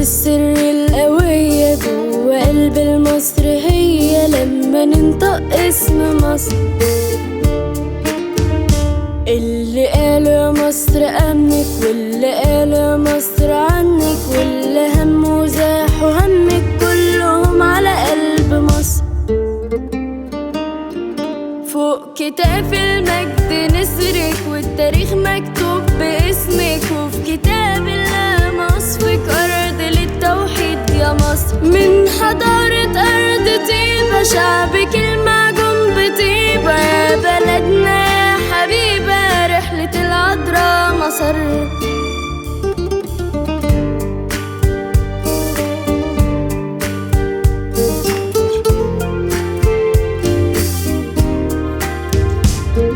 السر القوية جوا قلب المصر هي لما ننطق اسم مصر. اللي قالوا يا مصر أمنك، واللي قالوا يا مصر عنك، واللي همه زاحوا همك كلهم على قلب مصر. فوق كتاف المجد نسرك والتاريخ مكتوب باسمك، وفي كتاب الله مصفك أرض للتوحيد يا مصر. من حضارة أرض طيبة شعبك المعجون بطيبة، يا بلدنا يا حبيبة رحلة العذراء مصر.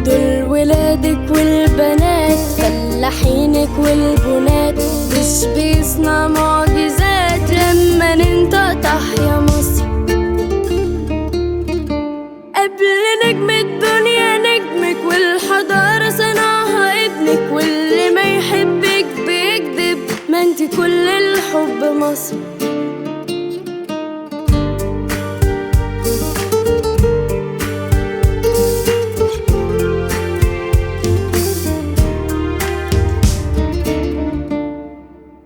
دول ولادك والبنات فلاحينك والبنات، مش بيصنع معجزات لما ننطق تحيا مصر. قبل نجم الدنيا نجمك، والحضارة صنعها ابنك، واللي ما يحبك بيكذب، ما انت كل الحب مصر.